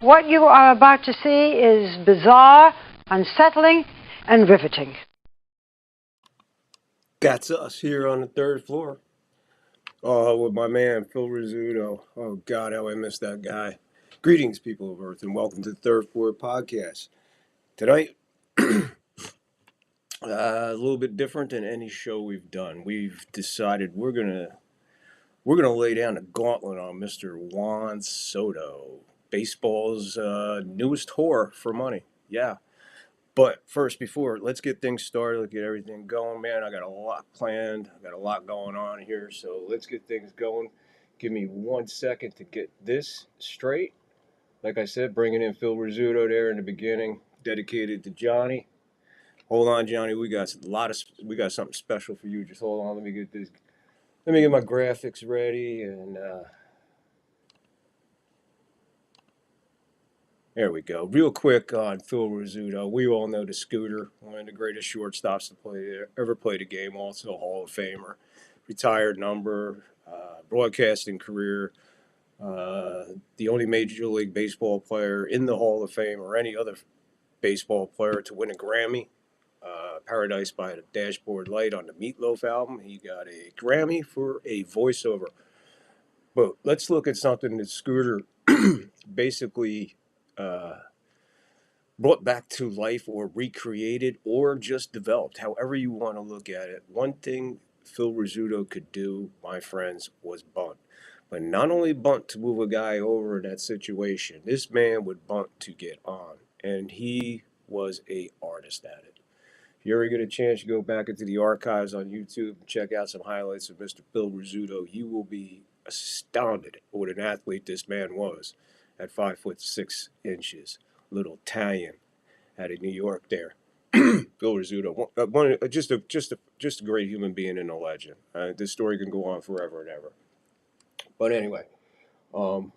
What you are about to see is bizarre, unsettling, and riveting. That's us here on the third floor. Oh, with my man Phil Rizzuto. Oh God, how I miss that guy. Greetings, people of Earth, and welcome to the Third Floor Podcast. Tonight, a little bit different than any show we've done. We've decided we're gonna lay down the gauntlet on Mr. Juan Soto, baseball's newest whore for money. Yeah. But first, let's get things started, let's get everything going, man. I got a lot planned. I got a lot going on here, so let's get things going. Give me 1 second to get this straight. Like I said, bringing in Phil Rizzuto there in the beginning, dedicated to Johnny. Hold on, Johnny. We got something special for you. Just hold on. Let me get this. Let me get my graphics ready, and there we go. Real quick on Phil Rizzuto. We all know the Scooter, one of the greatest shortstops to ever play the game. Also a Hall of Famer, retired number, broadcasting career. The only Major League Baseball player in the Hall of Fame or any other baseball player to win a Grammy. Paradise by the Dashboard Light on the Meatloaf album. He got a Grammy for a voiceover. But let's look at something that Scooter basically brought back to life or recreated or just developed, however you want to look at it. One thing Phil Rizzuto could do, my friends, was bunt. But not only bunt to move a guy over in that situation, this man would bunt to get on. And he was a artist at it. If you ever get a chance, you go back into the archives on YouTube and check out some highlights of Mr. Phil Rizzuto. You will be astounded at what an athlete this man was at 5'6". Little Italian out of New York there. Phil Rizzuto, just a great human being and a legend. This story can go on forever and ever. But anyway, um,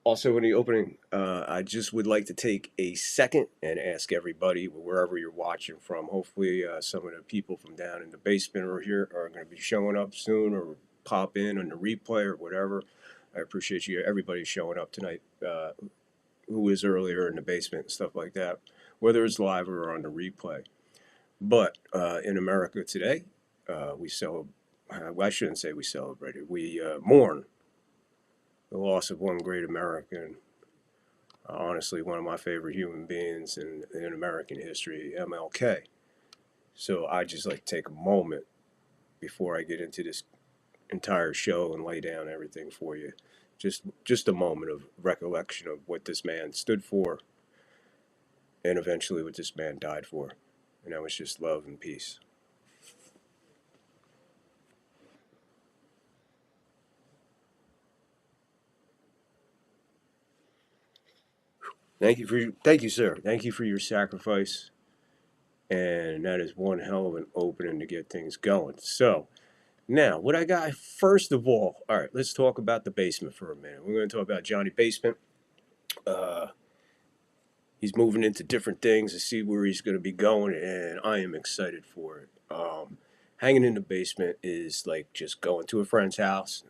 also in the opening, I just would like to take a second and ask everybody, wherever you're watching from, hopefully some of the people from down in the basement or here are going to be showing up soon or pop in on the replay or whatever. I appreciate you, everybody showing up tonight. Who was earlier in the basement and stuff like that, whether it's live or on the replay. But in America today, we celebrate. I shouldn't say we celebrated. We mourn the loss of one great American. Honestly, one of my favorite human beings in American history, MLK. So I just like to take a moment before I get into this entire show and lay down everything for you. Just a moment of recollection of what this man stood for and eventually what this man died for. And that was just love and peace. Thank you, sir. Thank you for your sacrifice. And that is one hell of an opening to get things going. So now, what I got first of all right, let's talk about the basement for a minute. We're going to talk about Johnny Basement. Uh, he's moving into different things to see where he's going to be going, and I am excited for it. Hanging in the basement is like just going to a friend's house,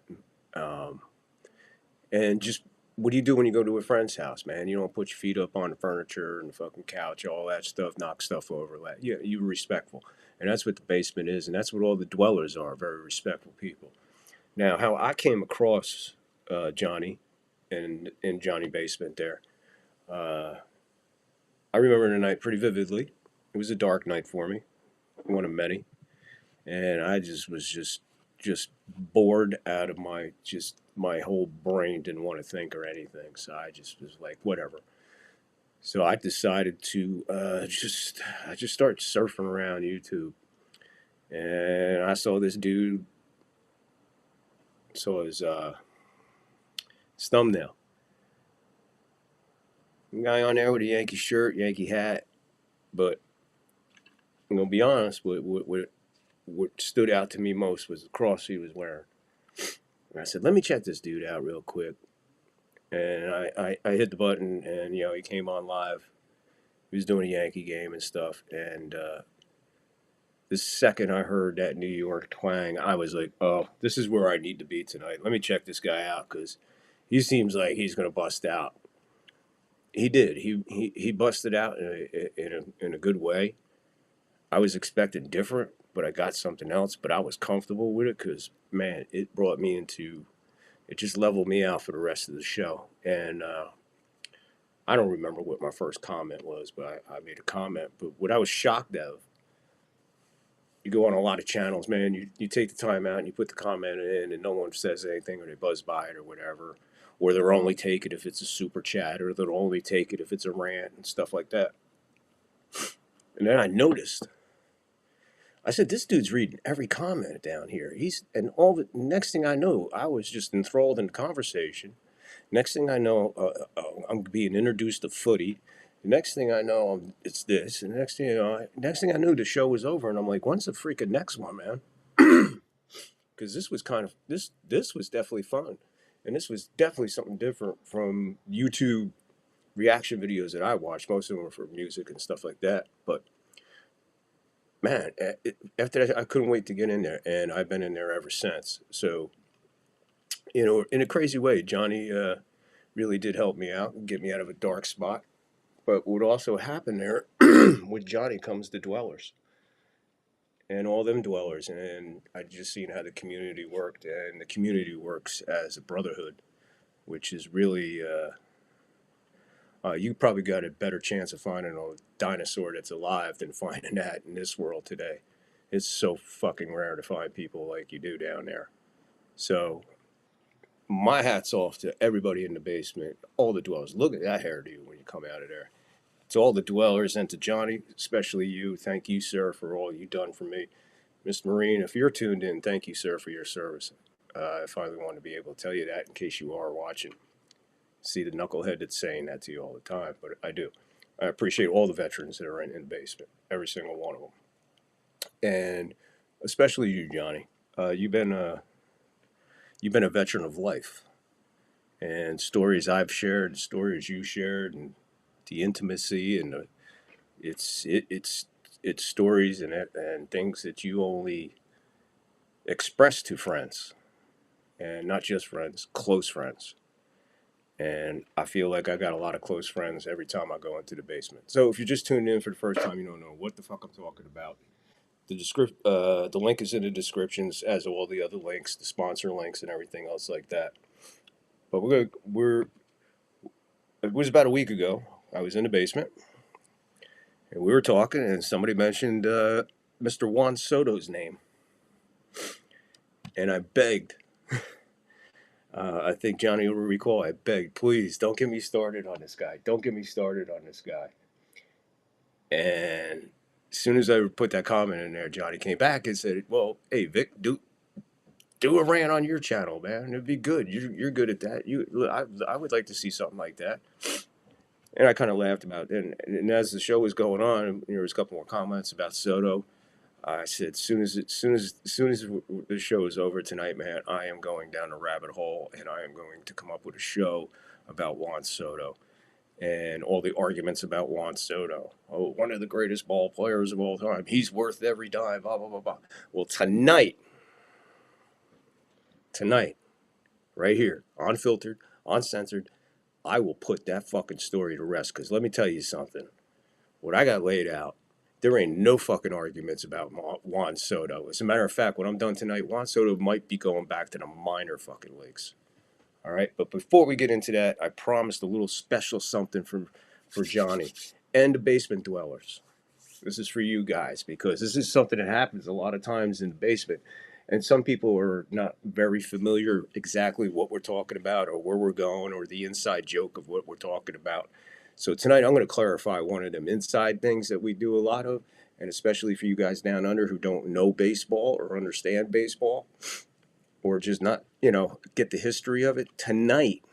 um, and just what do you do when you go to a friend's house, man? You don't put your feet up on the furniture and the fucking couch, all that stuff, knock stuff over. Yeah, you're respectful, and that's what the basement is, and that's what all the dwellers are, very respectful people. Now, how I came across Johnny and in Johnny Basement there. Uh, I remember the night pretty vividly. It was a dark night for me, one of many, and I just was just bored out of my whole brain didn't want to think or anything. So I just was like, whatever. So I decided to I just started surfing around YouTube, and I saw this dude. Saw his thumbnail. A guy on there with a Yankee shirt, Yankee hat, but I'm gonna be honest. What stood out to me most was the cross he was wearing. And I said, let me check this dude out real quick. And I hit the button, and he came on live. He was doing a Yankee game and stuff. And the second I heard that New York twang, I was like, oh, this is where I need to be tonight. Let me check this guy out because he seems like he's gonna bust out. He did. He busted out in a good way. I was expecting different, but I got something else. But I was comfortable with it because, man, it brought me into, it just leveled me out for the rest of the show. And I don't remember what my first comment was, but I made a comment. But what I was shocked of, you go on a lot of channels, man, you take the time out and you put the comment in, and no one says anything, or they buzz by it or whatever. Or they'll only take it if it's a super chat, or they'll only take it if it's a rant and stuff like that. And then I noticed, I said, this dude's reading every comment down here. And all the next thing I know, I was just enthralled in the conversation. Next thing I know, I'm being introduced to footy. The next thing I know, it's this. And next thing I knew, the show was over. And I'm like, when's the freaking next one, man? Because this was this was definitely fun. And this was definitely something different from YouTube reaction videos that I watch. Most of them were for music and stuff like that. But man, after that, I couldn't wait to get in there, and I've been in there ever since. So, in a crazy way, Johnny really did help me out and get me out of a dark spot. But what also happened there, with Johnny comes the dwellers, and all them dwellers, and I just seen how the community worked, and the community works as a brotherhood, which is really. You probably got a better chance of finding a dinosaur that's alive than finding that in this world today. It's so fucking rare to find people like you do down there. So my hat's off to everybody in the basement, all the dwellers. Look at that hairdo when you come out of there. To all the dwellers and to Johnny, especially you, thank you, sir, for all you've done for me. Mr. Marine, if you're tuned in, thank you, sir, for your service. I finally wanted to be able to tell you that in case you are watching. See the knucklehead that's saying that to you all the time, but I do. I appreciate all the veterans that are in the basement, every single one of them, and especially you, Johnny. You've been a veteran of life, and stories I've shared, stories you shared, and the intimacy and it's stories and things that you only express to friends, and not just friends, close friends. And I feel like I got a lot of close friends every time I go into the basement. So if you're just tuning in for the first time, you don't know what the fuck I'm talking about. The link is in the descriptions, as all the other links, the sponsor links, and everything else like that. But it was about a week ago. I was in the basement, and we were talking, and somebody mentioned Mr. Juan Soto's name, and I begged. I think Johnny will recall. I begged, please don't get me started on this guy. Don't get me started on this guy. And as soon as I put that comment in there, Johnny came back and said, "Well, hey Vic, do a rant on your channel, man. It'd be good. You're good at that. I would like to see something like that." And I kind of laughed about it. And as the show was going on, there was a couple more comments about Soto. I said, as soon as the show is over tonight, man, I am going down a rabbit hole, and I am going to come up with a show about Juan Soto and all the arguments about Juan Soto. Oh, one of the greatest ball players of all time. He's worth every dime, blah, blah, blah, blah. Well, tonight, right here, unfiltered, uncensored, I will put that fucking story to rest. Because let me tell you something. What I got laid out, there ain't no fucking arguments about Juan Soto. As a matter of fact, when I'm done tonight, Juan Soto might be going back to the minor fucking leagues. All right, but before we get into that, I promised a little special something for Johnny and the basement dwellers. This is for you guys because this is something that happens a lot of times in the basement, and some people are not very familiar exactly what we're talking about or where we're going or the inside joke of what we're talking about. So tonight I'm going to clarify one of them inside things that we do a lot of, and especially for you guys down under who don't know baseball or understand baseball, or just not, get the history of it. Tonight,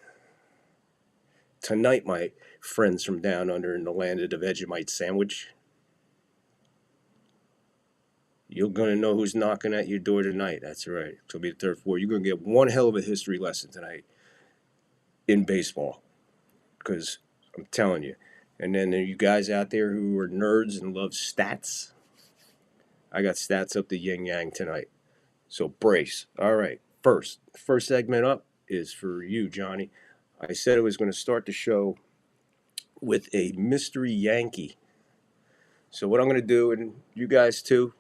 my friends from down under in the land of the Vegemite sandwich, you're going to know who's knocking at your door tonight. That's right. It'll be the third floor. You're going to get one hell of a history lesson tonight in baseball, because I'm telling you. And then there are you guys out there who are nerds and love stats. I got stats up the yin yang tonight. So brace. All right. First segment up is for you, Johnny. I said I was going to start the show with a mystery Yankee. So what I'm going to do, and you guys too,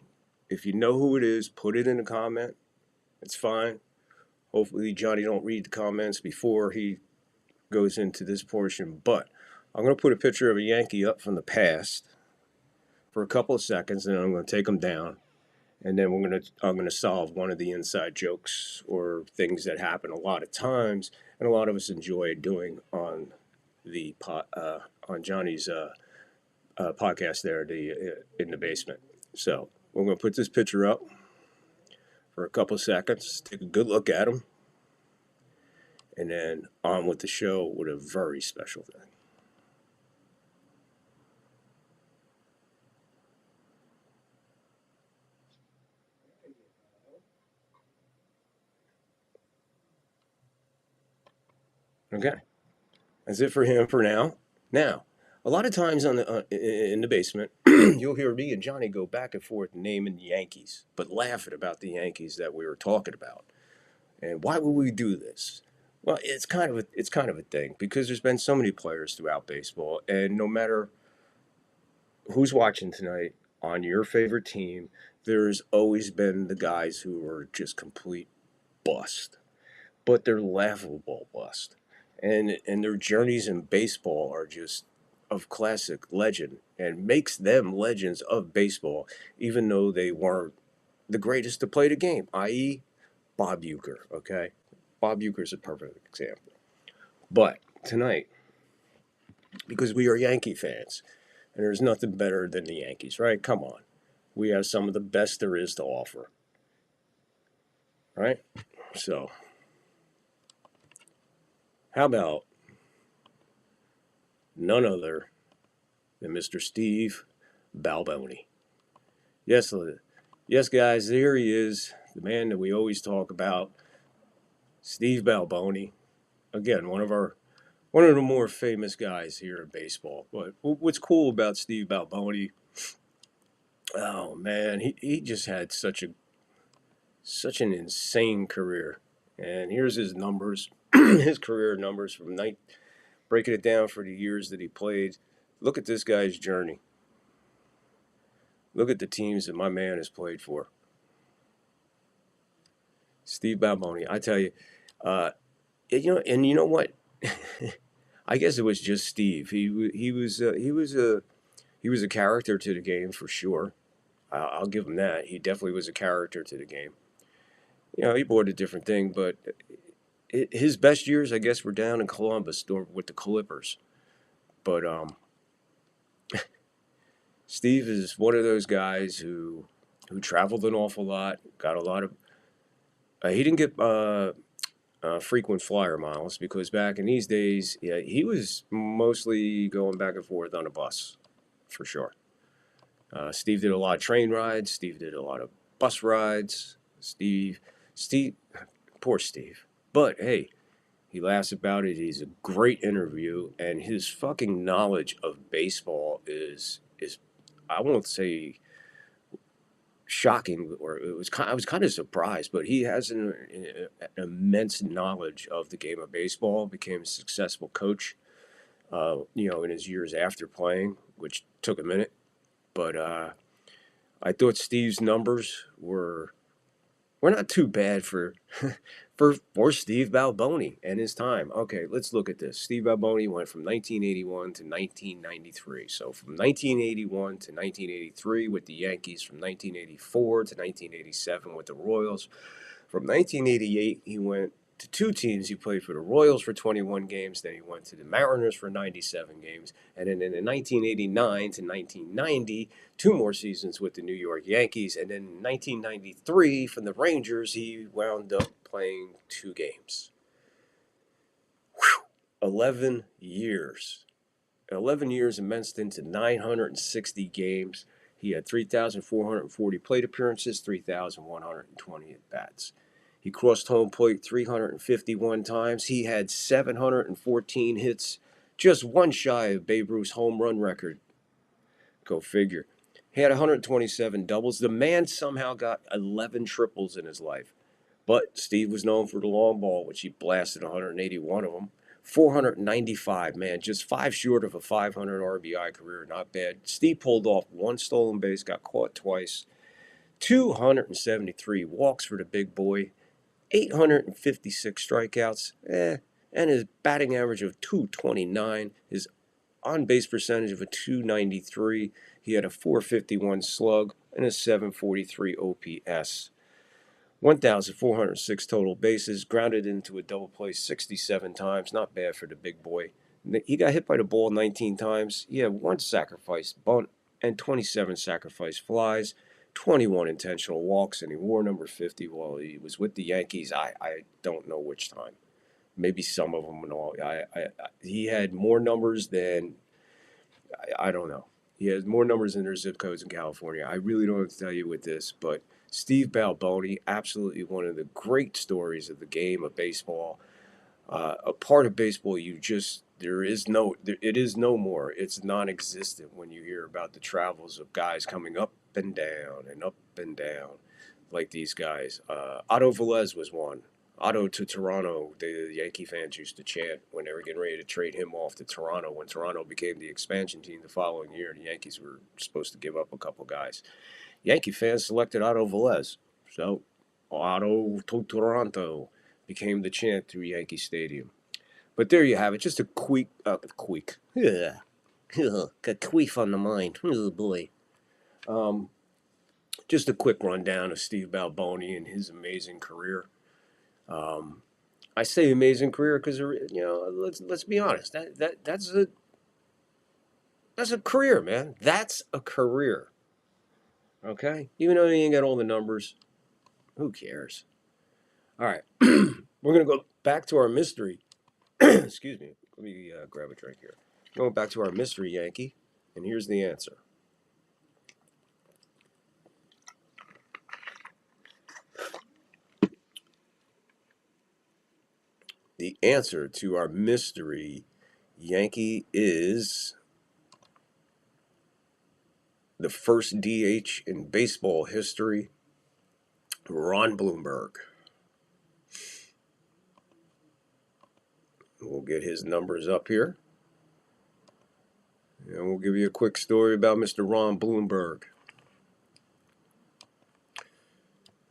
if you know who it is, put it in a comment. It's fine. Hopefully Johnny don't read the comments before he goes into this portion. But I'm going to put a picture of a Yankee up from the past for a couple of seconds, and then I'm going to take them down. And then I'm gonna solve one of the inside jokes or things that happen a lot of times, and a lot of us enjoy doing on on Johnny's podcast there, the in the basement. So we're gonna put this picture up for a couple of seconds, take a good look at him, and then on with the show with a very special thing. Okay, that's it for him for now. Now, a lot of times in the basement, you'll hear me and Johnny go back and forth naming the Yankees, but laughing about the Yankees that we were talking about. And why would we do this? Well, it's kind of a thing because there's been so many players throughout baseball, and no matter who's watching tonight on your favorite team, there's always been the guys who are just complete bust, but they're laughable bust, and their journeys in baseball are just of classic legend and makes them legends of baseball, even though they weren't the greatest to play the game, i.e., Bob Uecker. Okay, Bob Uecker is a perfect example. But tonight, because we are Yankee fans, and there's nothing better than the Yankees, right? Come on, we have some of the best there is to offer, right? So, how about none other than Mr. Steve Balboni? Yes, yes, guys, there he is, the man that we always talk about, Steve Balboni. Again, one of the more famous guys here in baseball. But what's cool about Steve Balboni? Oh man, he just had such an insane career. And here's his numbers, his career numbers from night, breaking it down for the years that he played. Look at this guy's journey. Look at the teams that my man has played for. Steve Balboni, I tell you, and you know what? I guess it was just Steve. He was a character to the game for sure. I'll give him that. He definitely was a character to the game. You know, he brought a different thing, but his best years, I guess, were down in Columbus or with the Clippers. But Steve is one of those guys who traveled an awful lot, got a lot of. He didn't get frequent flyer miles because back in these days, yeah, he was mostly going back and forth on a bus, for sure. Steve did a lot of train rides. Steve did a lot of bus rides. Steve, poor Steve. But hey, he laughs about it. He's a great interview, and his fucking knowledge of baseball is I won't say shocking, or I was kind of surprised, but he has an immense knowledge of the game of baseball. Became a successful coach, in his years after playing, which took a minute. But I thought Steve's numbers were not too bad for for Steve Balboni and his time. Okay, let's look at this. Steve Balboni went from 1981 to 1993. So from 1981 to 1983 with the Yankees, from 1984 to 1987 with the Royals. From 1988, he went to two teams. He played for the Royals for 21 games. Then he went to the Mariners for 97 games. And then in 1989 to 1990, two more seasons with the New York Yankees. And then in 1993, from the Rangers, he wound up playing 2 games. Whew. 11 years. 11 years immersed into 960 games. He had 3,440 plate appearances, 3,120 at-bats. He crossed home plate 351 times. He had 714 hits, just one shy of Babe Ruth's home run record. Go figure. He had 127 doubles. The man somehow got 11 triples in his life. But Steve was known for the long ball, which he blasted 181 of them. 495, man, just 5 short of a 500 RBI career. Not bad. Steve pulled off 1 stolen base, got caught twice, 273 walks for the big boy, 856 strikeouts, and his batting average of 229, his on-base percentage of a 293. He had a 451 slug and a 743 OPS. 1,406 total bases, grounded into a double play 67 times. Not bad for the big boy. He got hit by the ball 19 times. He had 1 sacrifice bunt and 27 sacrifice flies, 21 intentional walks, and he wore number 50 while he was with the Yankees. I don't know which time. Maybe some of them and all. He had more numbers than I don't know. He has more numbers than their zip codes in California. I really don't have to tell you with this, but Steve Balboni, absolutely one of the great stories of the game of baseball. A part of baseball it is no more. It's non-existent when you hear about the travels of guys coming up and down, like these guys. Otto Velez was one. Otto to Toronto, the Yankee fans used to chant when they were getting ready to trade him off to Toronto. When Toronto became the expansion team the following year, the Yankees were supposed to give up a couple guys. Yankee fans selected Otto Velez. So, Otto to Toronto became the chant through Yankee Stadium. But there you have it. Just a queef a queef on the mind. Oh, boy. Just a quick rundown of Steve Balboni and his amazing career. I say amazing career because let's be honest. That's a career, man. That's a career. Okay, even though he ain't got all the numbers, who cares? All right, we're gonna go back to our mystery. Excuse me. Let me grab a drink here. Going back to our mystery Yankee, and here's the answer. The answer to our mystery Yankee is the first DH in baseball history, Ron Blomberg. We'll get his numbers up here. And we'll give you a quick story about Mr. Ron Blomberg.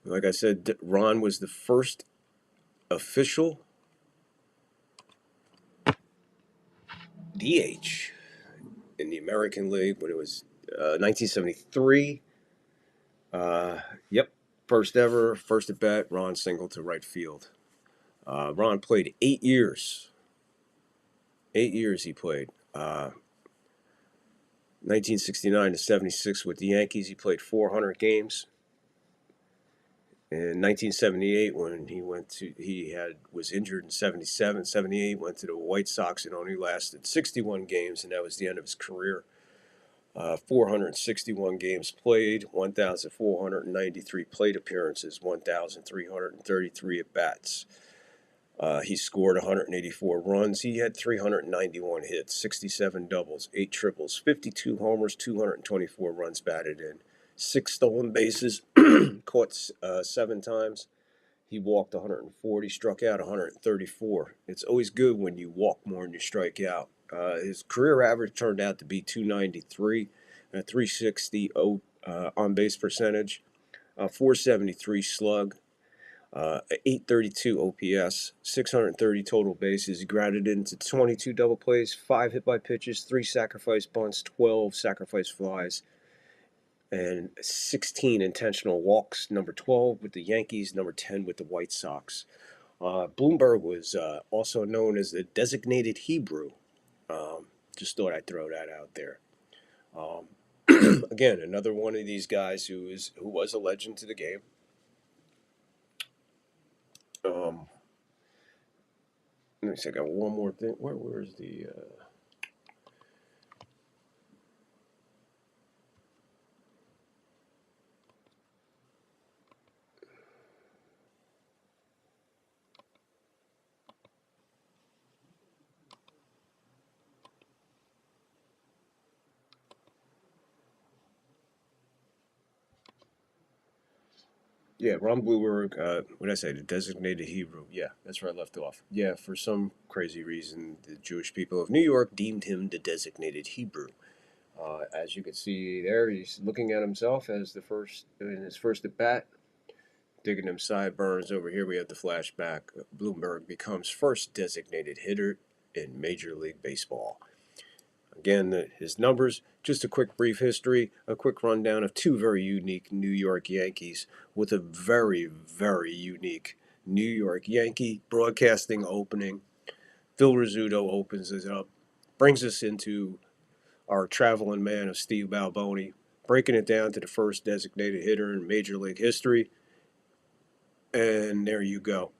Like I said, Ron was the first official DH in the American League when it was 1973. Yep, first ever, first at bat, Ron singled to right field. Ron played 8 years. 8 years he played. 1969 to 76 with the Yankees, he played 400 games. In 1978, when was injured in 77, 78, went to the White Sox and only lasted 61 games, and that was the end of his career. 461 games played, 1,493 plate appearances, 1,333 at-bats. He scored 184 runs. He had 391 hits, 67 doubles, 8 triples, 52 homers, 224 runs batted in, 6 stolen bases, caught 7 times. He walked 140, struck out 134. It's always good when you walk more than you strike out. His career average turned out to be 293, a 360 on-base percentage, a 473 slug, 832 OPS, 630 total bases. He grounded into 22 double plays, 5 hit by pitches, 3 sacrifice bunts, 12 sacrifice flies, and 16 intentional walks. Number 12 with the Yankees, number 10 with the White Sox. Blomberg was also known as the designated Hebrew. Just thought I'd throw that out there. Again, another one of these guys who was a legend to the game. Let me see, I got one more thing. Where's the... Yeah, Ron Blueberg, what did I say? The designated Hebrew. Yeah, that's where I left off. Yeah, for some crazy reason, the Jewish people of New York deemed him the designated Hebrew. As you can see there, he's looking at himself as the first in his first at bat, digging them sideburns. Over here, we have the flashback. Bloomberg becomes first designated hitter in Major League Baseball. Again, his numbers, just a quick brief history, a quick rundown of two very unique New York Yankees with a very, very unique New York Yankee broadcasting opening. Phil Rizzuto opens it up, brings us into our traveling man of Steve Balboni, breaking it down to the first designated hitter in Major League history. And there you go.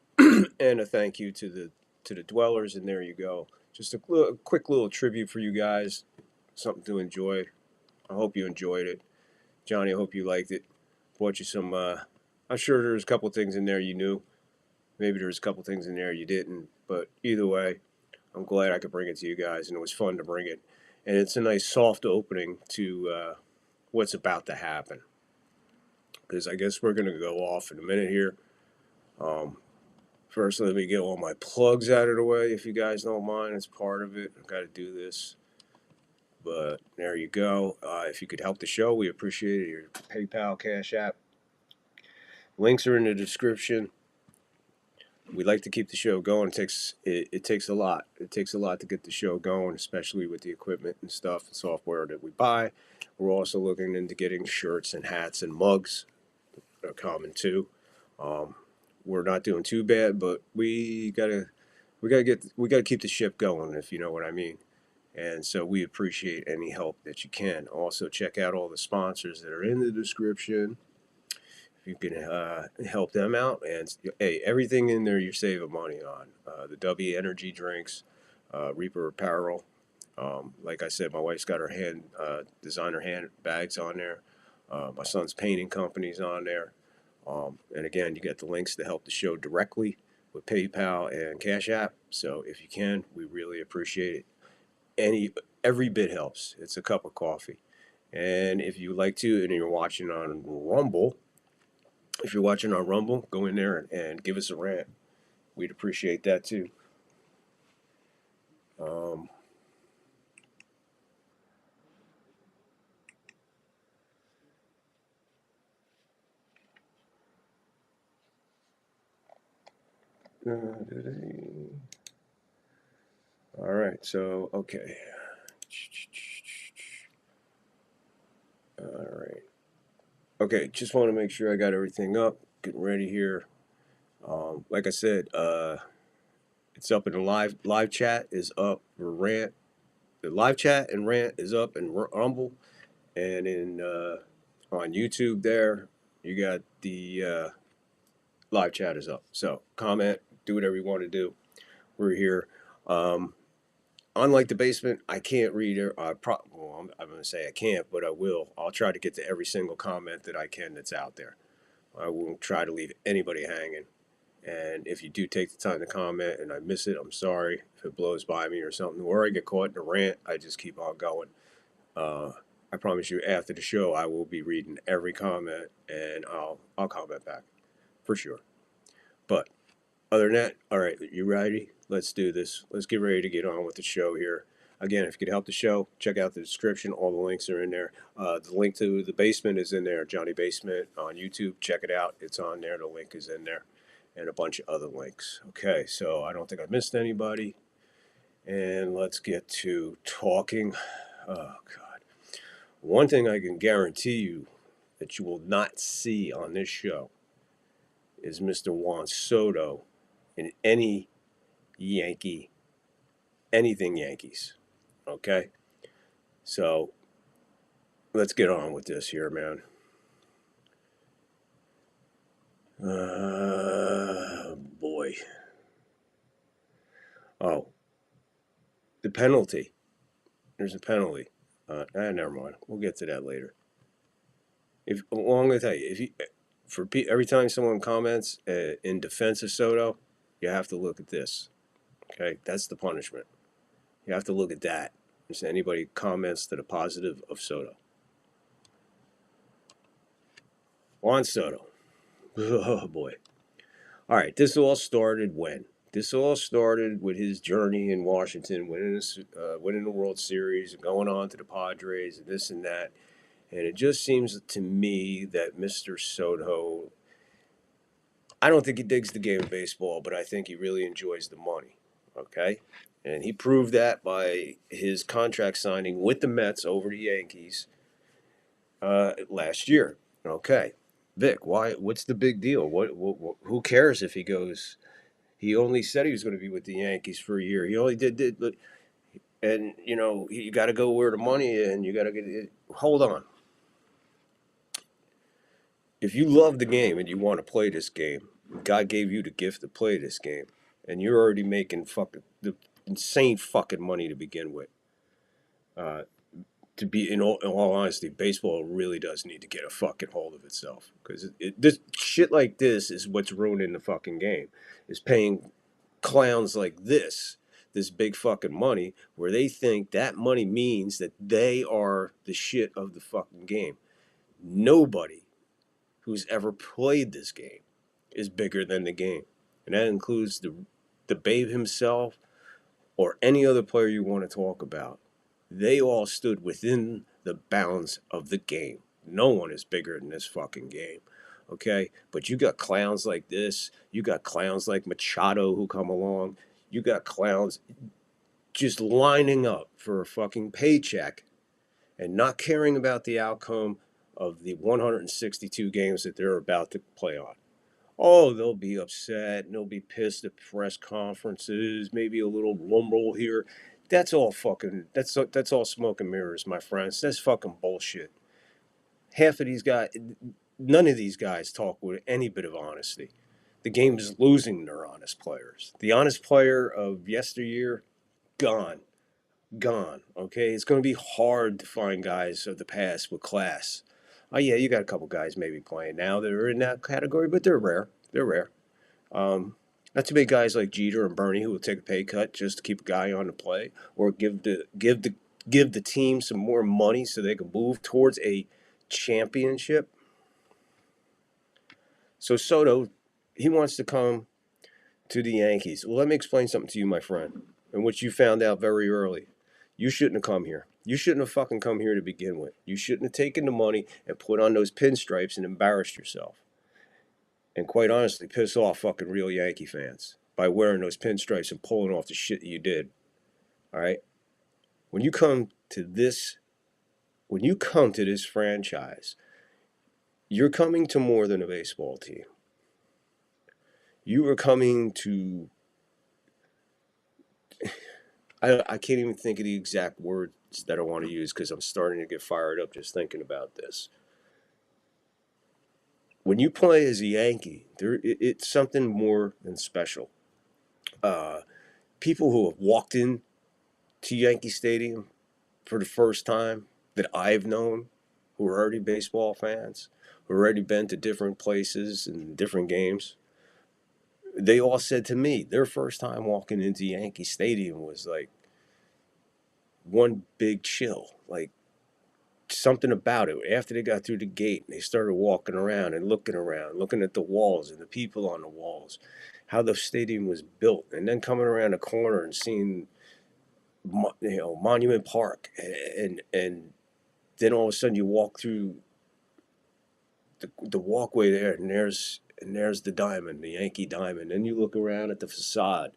And a thank you to the dwellers, and there you go. Just a quick little tribute for you guys, something to enjoy. I hope you enjoyed it. Johnny, I hope you liked it. Brought you some, I'm sure there's a couple things in there you knew. Maybe there's a couple things in there you didn't. But either way, I'm glad I could bring it to you guys, and it was fun to bring it. And it's a nice soft opening to what's about to happen. Because I guess we're going to go off in a minute here. First, let me get all my plugs out of the way, if you guys don't mind. It's part of it. I've got to do this. But there you go. If you could help the show, we appreciate it. Your PayPal, Cash App. Links are in the description. We like to keep the show going. It takes a lot. It takes a lot to get the show going, especially with the equipment and stuff and software that we buy. We're also looking into getting shirts and hats and mugs. They're coming too. We're not doing too bad, but we gotta keep the ship going, if you know what I mean. And so we appreciate any help that you can. Also, check out all the sponsors that are in the description. If you can help them out, and hey, everything in there you're saving money on. The W Energy drinks, Reaper Apparel. Like I said, my wife's got her designer handbags on there. My son's painting company's on there. And again, you get the links to help the show directly with PayPal and Cash App. So if you can, we really appreciate it. Every bit helps. It's a cup of coffee. And if you like to, and you're watching on Rumble, go in there and give us a rant. We'd appreciate that too. Um, all right, so okay. All right. Okay, just want to make sure I got everything up. Getting ready here. Like I said, it's up in the live chat is up for rant. The live chat and rant is up in Rumble, and in on YouTube there you got the live chat is up. So comment, do whatever you want to do. We're here. Um, Unlike the basement, I can't read it. I'm going to say I can't, but I will. I'll try to get to every single comment that I can that's out there. I won't try to leave anybody hanging. And if you do take the time to comment and I miss it, I'm sorry if it blows by me or something, or I get caught in a rant. I just keep on going. Uh, I promise you, after the show, I will be reading every comment and I'll comment back for sure. But other than that, all right, you ready? Let's do this. Let's get ready to get on with the show here. Again, if you could help the show, check out the description. All the links are in there. The link to the basement is in there, Johnny Basement on YouTube. Check it out. It's on there. The link is in there. And a bunch of other links. Okay, so I don't think I missed anybody. And let's get to talking. Oh, God. One thing I can guarantee you that you will not see on this show is Mr. Juan Soto in any anything Yankees. Okay? So let's get on with this here, man. Boy. Oh, the penalty. There's a penalty. Never mind. We'll get to that later. I'm going to tell you, every time someone comments in defense of Soto, you have to look at this. Okay, that's the punishment. You have to look at that. If anybody comments to the positive of Soto, Juan Soto, Oh boy. All right, this all started when? This all started with his journey in Washington, winning the World Series, and going on to the Padres, and this and that. And it just seems to me that Mr. Soto, I don't think he digs the game of baseball, but I think he really enjoys the money. Okay? And he proved that by his contract signing with the Mets over the Yankees last year. Okay. Vic, why? What's the big deal? Who cares if he goes? He only said he was going to be with the Yankees for a year. He only did and you got to go where the money is, and you got to get it. Hold on. If you love the game and you want to play this game, God gave you the gift to play this game, and you're already making fucking the insane fucking money to begin with. Uh, to be in all honesty, baseball really does need to get a fucking hold of itself, because this shit like this is what's ruining the fucking game. Is paying clowns like this big fucking money, where they think that money means that they are the shit of the fucking game. Nobody who's ever played this game is bigger than the game. And that includes the Babe himself or any other player you want to talk about. They all stood within the bounds of the game. No one is bigger than this fucking game. Okay? But you got clowns like this. You got clowns like Machado who come along. You got clowns just lining up for a fucking paycheck and not caring about the outcome of the 162 games that they're about to play on. Oh, they'll be upset and they'll be pissed at press conferences, maybe a little rumble here. That's all smoke and mirrors, my friends. That's fucking bullshit. Half of these guys, none of these guys talk with any bit of honesty. The game is losing their honest players. The honest player of yesteryear, gone. Gone. Okay? It's going to be hard to find guys of the past with class. Oh, yeah, you got a couple guys maybe playing now that are in that category, but they're rare. They're rare. Not too many guys like Jeter and Bernie who will take a pay cut just to keep a guy on the play, or give the team some more money so they can move towards a championship. So Soto, he wants to come to the Yankees. Well, let me explain something to you, my friend, and what you found out very early. You shouldn't have come here. You shouldn't have fucking come here to begin with. You shouldn't have taken the money and put on those pinstripes and embarrassed yourself. And quite honestly, piss off fucking real Yankee fans by wearing those pinstripes and pulling off the shit that you did. All right? When you come to this franchise, you're coming to more than a baseball team. You are coming to I can't even think of the exact words that I want to use because I'm starting to get fired up just thinking about this. When you play as a Yankee, it's something more than special. People who have walked in to Yankee Stadium for the first time that I've known, who are already baseball fans, who already been to different places and different games, they all said to me their first time walking into Yankee Stadium was like one big chill, like something about it. After they got through the gate and they started walking around, looking at the walls and the people on the walls, how the stadium was built, and then coming around the corner and seeing, Monument Park, and then all of a sudden you walk through the walkway there, and there's the diamond, the Yankee diamond. Then you look around at the facade,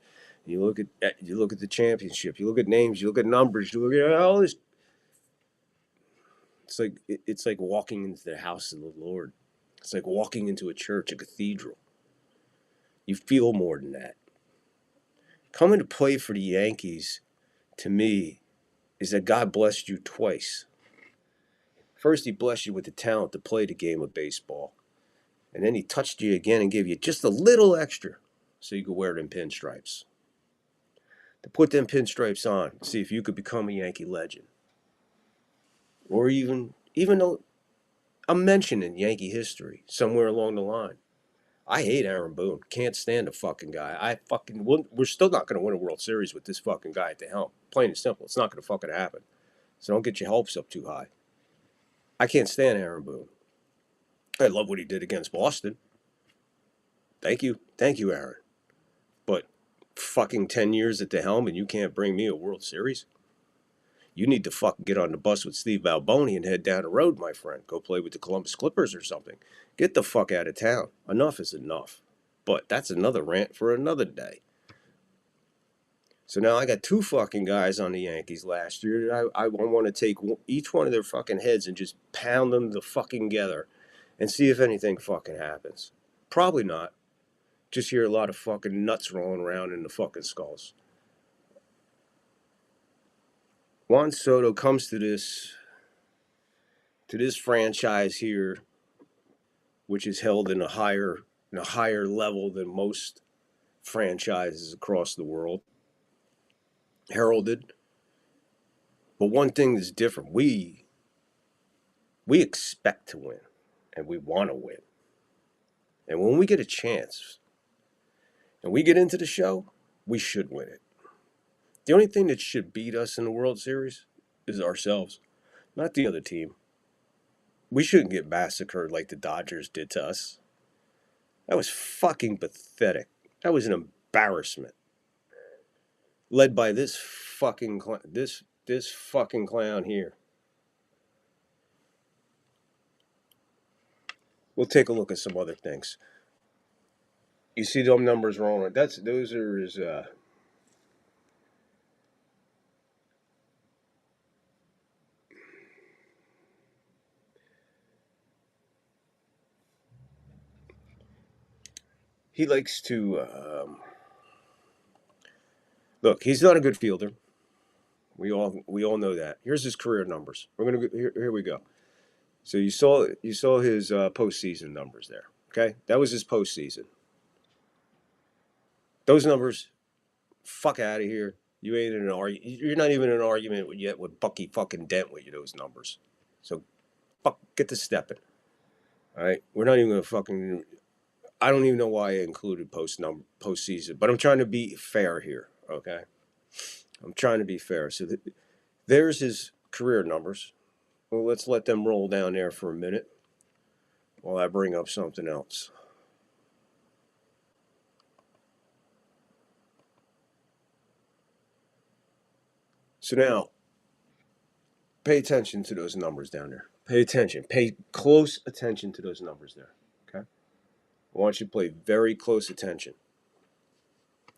and you look at the championship, you look at names, you look at numbers, you look at all this. It's like walking into the house of the Lord. It's like walking into a church, a cathedral. You feel more than that. Coming to play for the Yankees, to me, is that God blessed you twice. First, He blessed you with the talent to play the game of baseball. And then He touched you again and gave you just a little extra so you could wear them pinstripes. To put them pinstripes on, see if you could become a Yankee legend. Or even though I'm mentioning Yankee history somewhere along the line. I hate Aaron Boone. Can't stand the fucking guy. We're still not going to win a World Series with this fucking guy at the helm. Plain and simple. It's not going to fucking happen. So don't get your hopes up too high. I can't stand Aaron Boone. I love what he did against Boston. Thank you. Thank you, Aaron. But fucking 10 years at the helm and you can't bring me a World Series? You need to fucking get on the bus with Steve Balboni and head down the road, my friend. Go play with the Columbus Clippers or something. Get the fuck out of town. Enough is enough. But that's another rant for another day. So now I got two fucking guys on the Yankees last year. I want to take each one of their fucking heads and just pound them the fucking together and see if anything fucking happens. Probably not. Just hear a lot of fucking nuts rolling around in the fucking skulls. Juan Soto comes to this franchise here, which is held in a higher level than most franchises across the world. Heralded. But one thing is different. We expect to win and we want to win. And when we get a chance and we get into the show, we should win it. The only thing that should beat us in the World Series is ourselves, not the other team. We shouldn't get massacred like the Dodgers did to us. That was fucking pathetic. That was an embarrassment. Led by this fucking this fucking clown here. We'll take a look at some other things. You see them numbers rolling. Those are his he likes to look. He's not a good fielder. We all know that. Here's his career numbers. Here we go. So you saw his postseason numbers there. Okay, that was his postseason. Those numbers, fuck out of here. You ain't in an argument. You're not even in an argument yet with Bucky fucking Dent with those numbers. So, fuck, get to stepping. All right, we're not even gonna fucking. I don't even know why I included postseason, but I'm trying to be fair here. Okay, I'm trying to be fair. So there's his career numbers. Well, let's let them roll down there for a minute while I bring up something else. So now, pay attention to those numbers down there. Pay attention. Pay close attention to those numbers there. Okay? I want you to pay very close attention.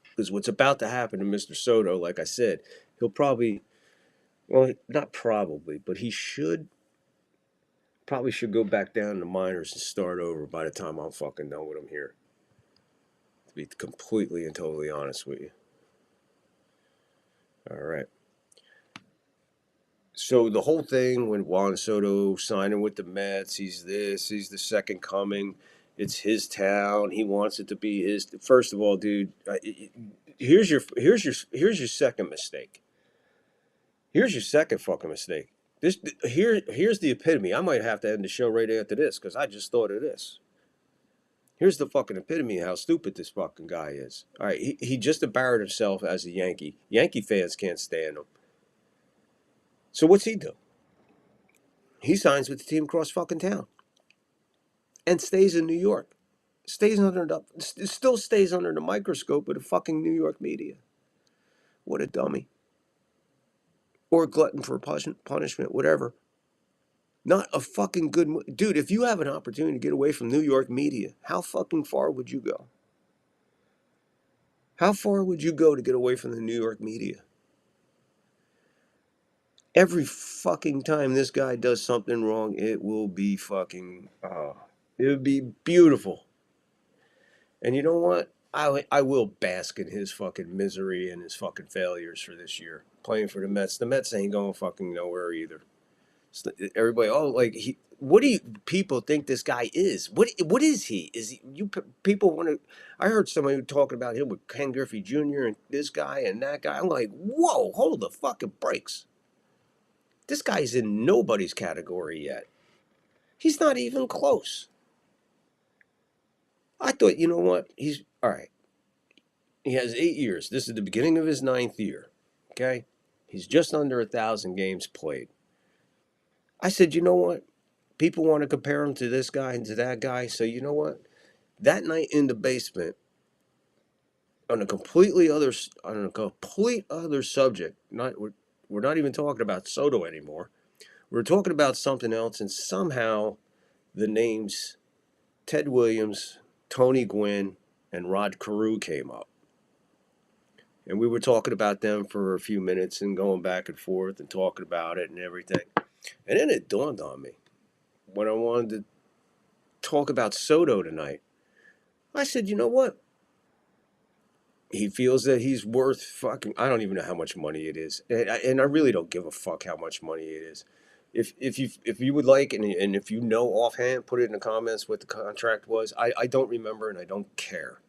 Because what's about to happen to Mr. Soto, like I said, he'll probably, well, not probably, but he probably should go back down to minors and start over by the time I'm fucking done with him here. To be completely and totally honest with you. All right. So the whole thing when Juan Soto signing with the Mets, he's the second coming. It's his town. He wants it to be his. First of all, dude, here's your second mistake. Here's your second fucking mistake. Here's the epitome. I might have to end the show right after this because I just thought of this. Here's the fucking epitome of how stupid this fucking guy is. All right, he just embarrassed himself as a Yankee. Yankee fans can't stand him. So what's he do? He signs with the team across fucking town and stays in New York. Still stays under the microscope of the fucking New York media. What a dummy. Or a glutton for punishment, whatever. Not a fucking good... Dude, if you have an opportunity to get away from New York media, how fucking far would you go? How far would you go to get away from the New York media? Every fucking time this guy does something wrong, it will be fucking... it would be beautiful. And you know what? I will bask in his fucking misery and his fucking failures for this year. Playing for the Mets. The Mets ain't going fucking nowhere either. Everybody, what do you people think this guy is? What is he? Is he, people want to, I heard somebody talking about him with Ken Griffey Jr. and this guy and that guy. I'm like, whoa, hold the fucking brakes. This guy's in nobody's category yet. He's not even close. I thought, you know what? He's, all right. He has 8 years. This is the beginning of his 9th year. Okay? He's just under 1,000 games played. I said, you know what? People want to compare him to this guy and to that guy. So you know what? That night in the basement, on a complete other subject. We're not even talking about Soto anymore. We're talking about something else, and somehow the names Ted Williams, Tony Gwynn, and Rod Carew came up. And we were talking about them for a few minutes and going back and forth and talking about it and everything. And then it dawned on me when I wanted to talk about Soto tonight. I said, you know what? He feels that he's worth fucking. I don't even know how much money it is, and I really don't give a fuck how much money it is. If you would like, and if you know offhand, put it in the comments what the contract was. I don't remember, and I don't care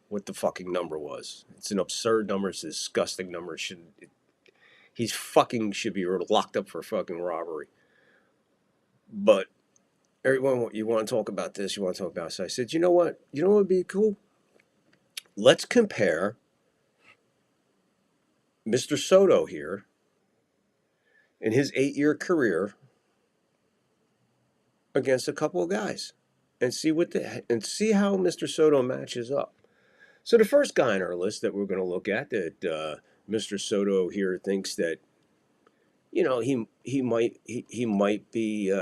what the fucking number was. It's an absurd number. It's a disgusting number. He's fucking should be locked up for fucking robbery. But everyone, you want to talk about this? You want to talk about this? I said, you know what? You know what would be cool? Let's compare Mr. Soto here in his 8-year career against a couple of guys and see how Mr. Soto matches up. So the first guy on our list that we're going to look at that Mr. Soto here thinks that he might be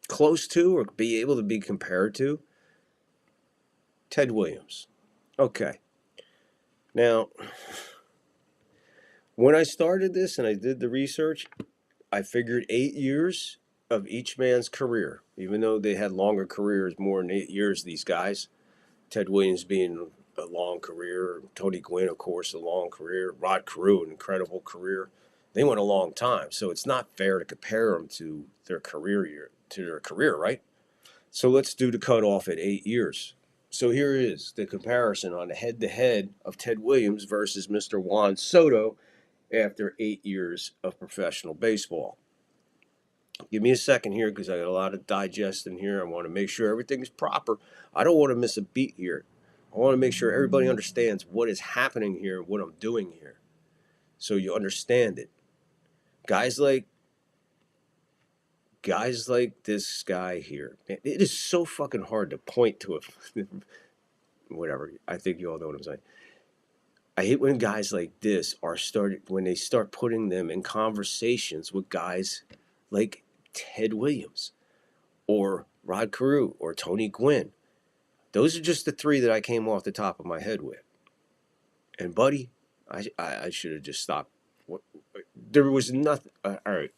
close to or be able to be compared to Ted Williams. Okay. Now, when I started this and I did the research, I figured 8 years of each man's career, even though they had longer careers, more than 8 years, these guys. Ted Williams being a long career, Tony Gwynn, of course, a long career, Rod Carew, an incredible career. They went a long time, so it's not fair to compare them to their career, right? So let's do the cutoff at 8 years. So here is the comparison on the head-to-head of Ted Williams versus Mr. Juan Soto after 8 years of professional baseball. Give me a second here because I got a lot of digesting here. I want to make sure everything's proper. I don't want to miss a beat here. I want to make sure everybody understands what is happening here and what I'm doing here, so you understand it. Guys like this guy here, man, it is so fucking hard to point to a whatever. I think you all know what I'm saying. I hate when guys like this when they start putting them in conversations with guys like Ted Williams or Rod Carew or Tony Gwynn. Those are just the three that I came off the top of my head with. And buddy, I should have just stopped. There was nothing. All right.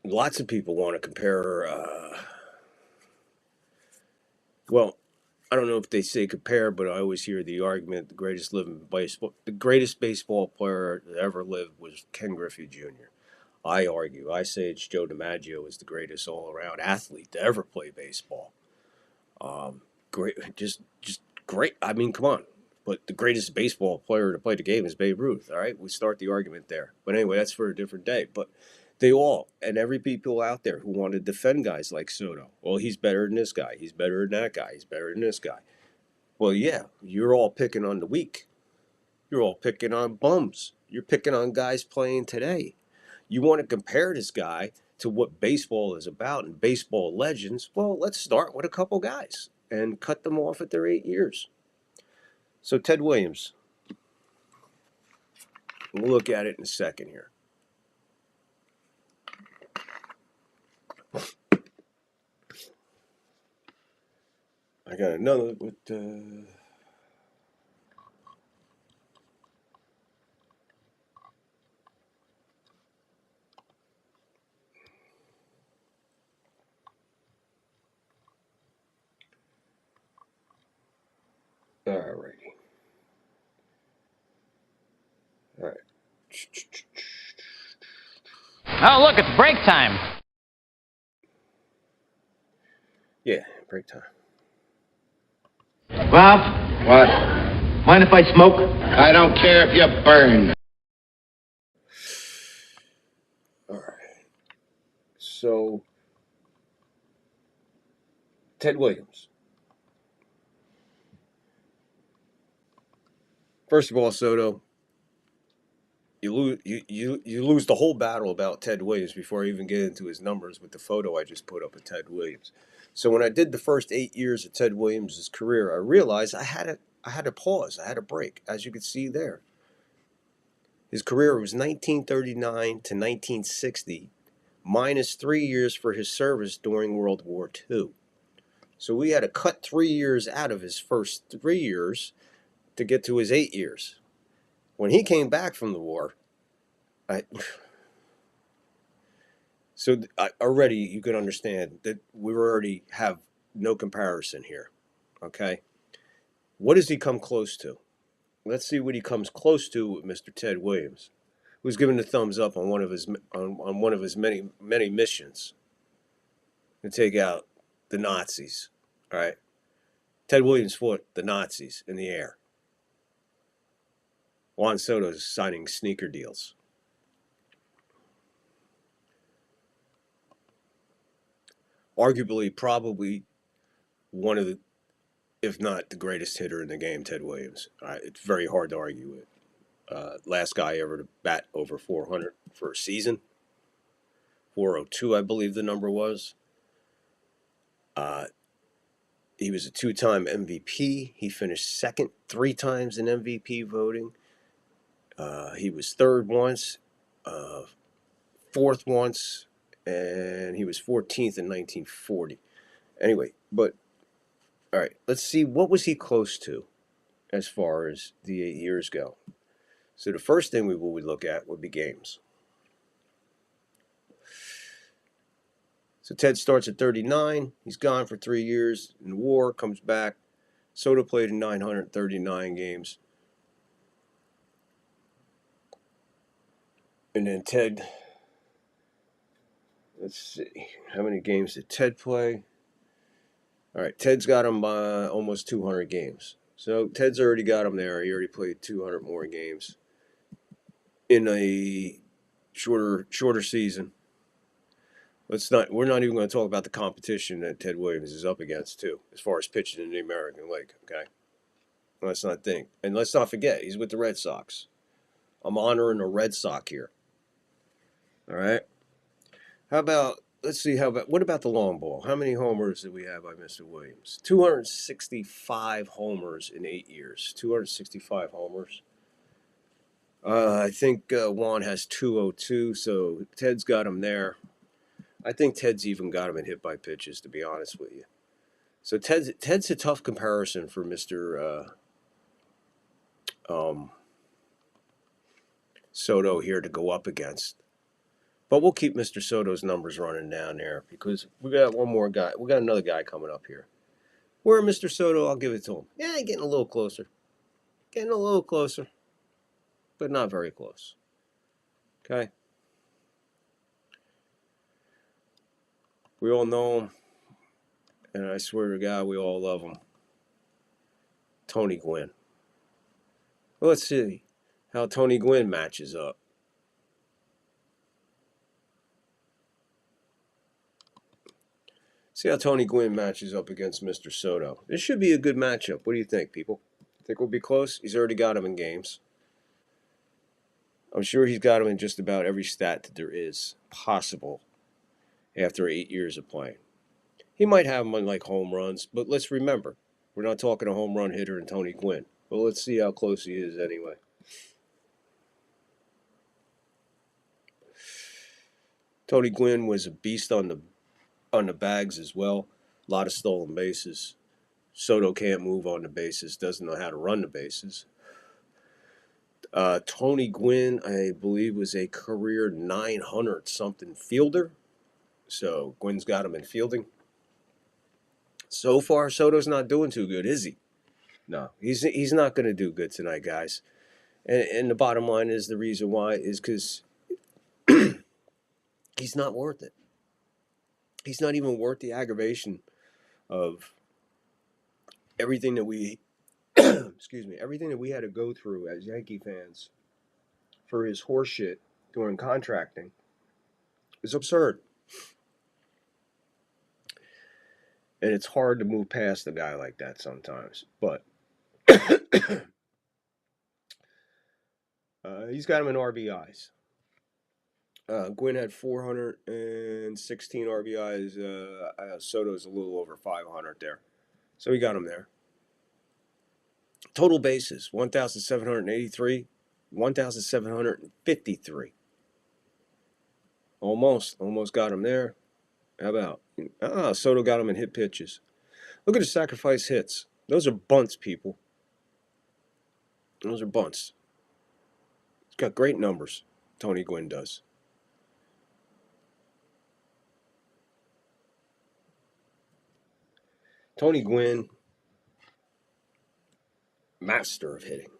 Lots of people want to compare. Well, I don't know if they say compare, but I always hear the argument: the greatest baseball player that ever lived was Ken Griffey Jr. I argue. I say it's Joe DiMaggio is the greatest all-around athlete to ever play baseball. Great, just great. I mean, come on. But the greatest baseball player to play the game is Babe Ruth. All right, we start the argument there. But anyway, that's for a different day. But they all and every people out there who want to defend guys like Soto. Well, he's better than this guy. He's better than that guy. He's better than this guy. Well, yeah, you're all picking on the weak. You're all picking on bums. You're picking on guys playing today. You want to compare this guy to what baseball is about and baseball legends. Well, let's start with a couple guys and cut them off at their 8 years. So Ted Williams, we'll look at it in a second here. I got another with Alrighty. All right. Oh, look, it's break time. Yeah, break time. Bob, What? mind if I smoke? I don't care if you burn. All right. So, Ted Williams. First of all, Soto, you lose the whole battle about Ted Williams before I even get into his numbers with the photo I just put up of Ted Williams. So when I did the first 8 years of Ted Williams' career, I realized I had to pause. I had a break, as you can see there. His career was 1939 to 1960, minus 3 years for his service during World War II. So we had to cut 3 years out of his first 3 years to get to his 8 years. When he came back from the war, already you can understand that we already have no comparison here. Okay, what does he come close to? Let's see what he comes close to with Mr. Ted Williams, who's given the thumbs up on one of his many missions to take out the Nazis. All right, Ted Williams fought the Nazis in the air. Juan Soto is signing sneaker deals. Arguably, probably one of the, if not the greatest hitter in the game, Ted Williams. It's very hard to argue with. Last guy ever to bat over 400 for a season. 402, I believe the number was. He was a two-time MVP. He finished second 3 times in MVP voting. He was third once, fourth once, and he was 14th in 1940. Anyway, but all right, let's see, what was he close to as far as the 8 years go? So the first thing we would look at would be games. So Ted starts at 39. He's gone for 3 years in the war, comes back. Soto played in 939 games. And then Ted, let's see, how many games did Ted play? All right, Ted's got him by almost 200 games. So Ted's already got him there. He already played 200 more games in a shorter season. We're not even going to talk about the competition that Ted Williams is up against, too, as far as pitching in the American League, okay? Let's not think. And let's not forget, he's with the Red Sox. I'm honoring a Red Sox here. All right? What about the long ball? How many homers did we have by Mr. Williams? 265 homers in 8 years. 265 homers. I think Juan has 202, so Ted's got him there. I think Ted's even got him in hit by pitches, to be honest with you. So Ted's a tough comparison for Mr. Soto here to go up against. But we'll keep Mr. Soto's numbers running down there because we got one more guy. We got another guy coming up here. Where Mr. Soto, I'll give it to him. Yeah, getting a little closer. Getting a little closer. But not very close. Okay? We all know him. And I swear to God, we all love him. Tony Gwynn. Well, let's see how Tony Gwynn matches up. See how Tony Gwynn matches up against Mr. Soto. This should be a good matchup. What do you think, people? Think we'll be close? He's already got him in games. I'm sure he's got him in just about every stat that there is possible after 8 years of playing. He might have him on like home runs, but let's remember, we're not talking a home run hitter in Tony Gwynn. But let's see how close he is anyway. Tony Gwynn was a beast on the bags as well. A lot of stolen bases. Soto can't move on the bases, doesn't know how to run the bases. Tony Gwynn, I believe, was a career 900-something fielder. So Gwynn's got him in fielding. So far, Soto's not doing too good, is he? No, he's not going to do good tonight, guys. And the bottom line is the reason why is because he's not worth it. He's not even worth the aggravation of everything that we, everything that we had to go through as Yankee fans for his horseshit during contracting is absurd. And it's hard to move past a guy like that sometimes. But He's got him in RBIs. Gwynn had 416 RBIs. Soto's a little over 500 there. So he got him there. Total bases, 1,783, 1,753. Almost got him there. How about? Soto got him in hit pitches. Look at the sacrifice hits. Those are bunts, people. Those are bunts. He's got great numbers, Tony Gwynn does. Tony Gwynn, master of hitting.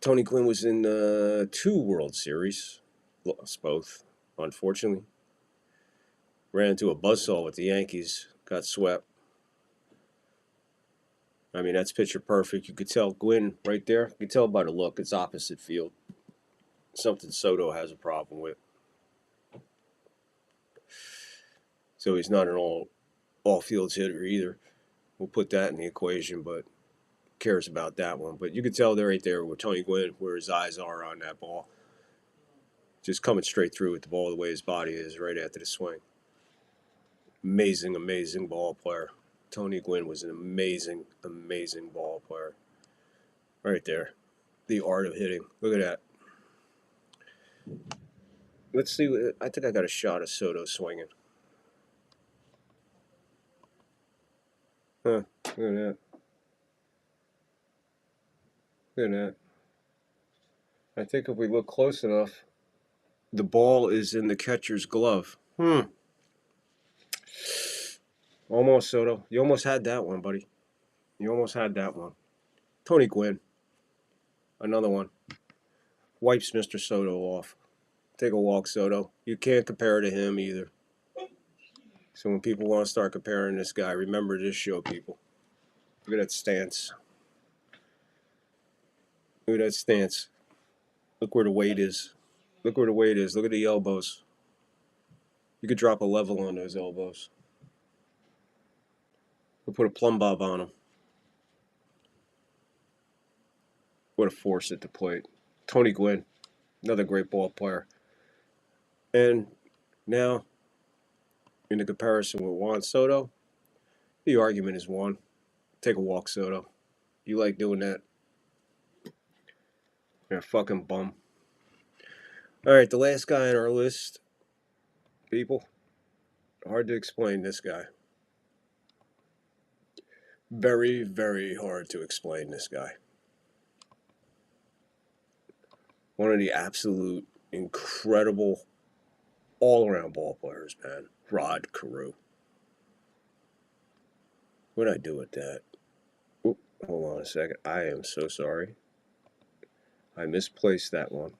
Tony Gwynn was in 2 World Series. Lost both, unfortunately. Ran into a buzzsaw with the Yankees. Got swept. I mean, that's picture perfect. You could tell Gwynn right there. You could tell by the look. It's opposite field. Something Soto has a problem with. So he's not an all fields hitter either. We'll put that in the equation, but cares about that one. But you could tell they're right there with Tony Gwynn, where his eyes are on that ball. Just coming straight through with the ball the way his body is right after the swing. Amazing, amazing ball player. Tony Gwynn was an amazing, amazing ball player. Right there. The art of hitting. Look at that. Let's see. I think I got a shot of Soto swinging. Huh. Look at that. Look at that. I think if we look close enough, the ball is in the catcher's glove. Almost, Soto. You almost had that one, buddy. You almost had that one. Tony Gwynn. Another one. Wipes Mr. Soto off. Take a walk, Soto. You can't compare to him either. So when people want to start comparing this guy, remember this show, people. Look at that stance. Look at that stance. Look where the weight is. Look where the weight is. Look at the elbows. You could drop a level on those elbows. We'll put a plumb bob on them. What a force at the plate. Tony Gwynn, another great ball player. And now, in the comparison with Juan Soto, the argument is Juan. Take a walk, Soto. You like doing that? You're a fucking bum. All right, the last guy on our list, people. Hard to explain this guy. Very, very hard to explain this guy. One of the absolute incredible all-around ball players, man. Rod Carew. What did I do with that? Oop, hold on a second. I am so sorry. I misplaced that one.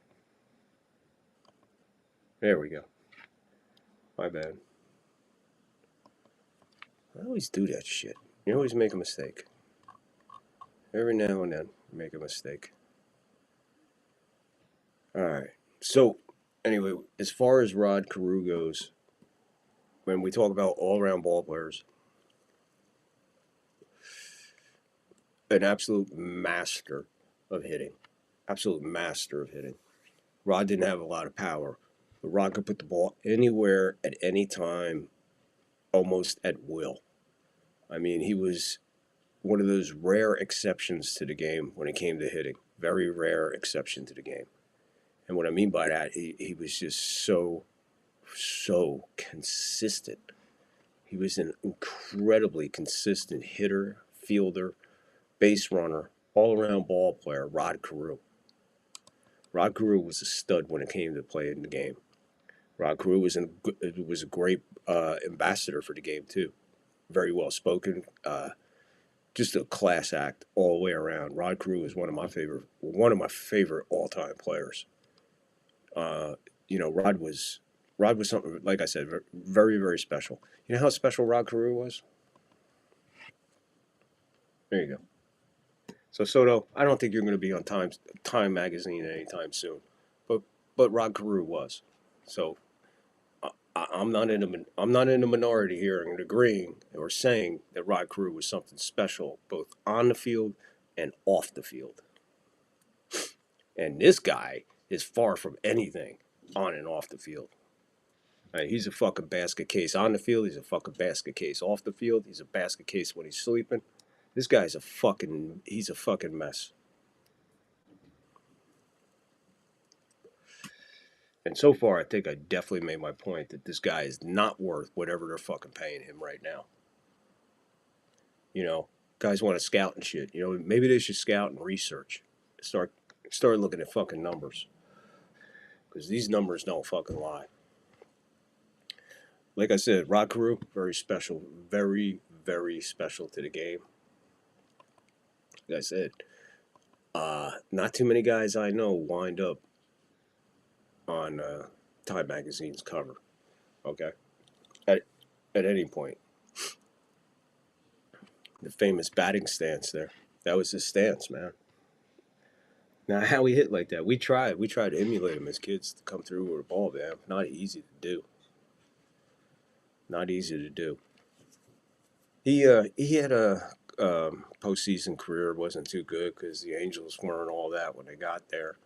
There we go. My bad. I always do that shit. You always make a mistake. Every now and then, you make a mistake. Alright. So, anyway, as far as Rod Carew goes, when we talk about all-around ball players, an absolute master of hitting. Absolute master of hitting. Rod didn't have a lot of power, but Rod could put the ball anywhere at any time, almost at will. I mean, he was one of those rare exceptions to the game when it came to hitting. Very rare exception to the game. And what I mean by that, he was just so consistent. He was an incredibly consistent hitter, fielder, base runner, all-around ball player, Rod Carew. Rod Carew was a stud when it came to playing the game. Rod Carew was a great ambassador for the game, too. Very well spoken. Just a class act all the way around. Rod Carew is one of my favorite all-time players. Rod was something, like I said, very, very special. You know how special Rod Carew was? There you go. So Soto, I don't think you're going to be on Time magazine anytime soon, but Rod Carew was. So I'm not in the minority here in agreeing or saying that Rod Carew was something special both on the field and off the field. And this guy is far from anything on and off the field. He's a fucking basket case on the field. He's a fucking basket case off the field. He's a basket case when he's sleeping. This guy's he's a fucking mess. And so far, I think I definitely made my point that this guy is not worth whatever they're fucking paying him right now. You know, guys want to scout and shit. You know, maybe they should scout and research. Start looking at fucking numbers. Because these numbers don't fucking lie. Like I said, Rod Carew, very special. Very, very special to the game. Like I said, not too many guys I know wind up on Time Magazine's cover. Okay? At any point. The famous batting stance there. That was his stance, man. Now, how he hit like that, we tried to emulate him as kids to come through with a ball, man. Not easy to do. Not easy to do. He had a postseason career, wasn't too good because the Angels weren't all that when they got there.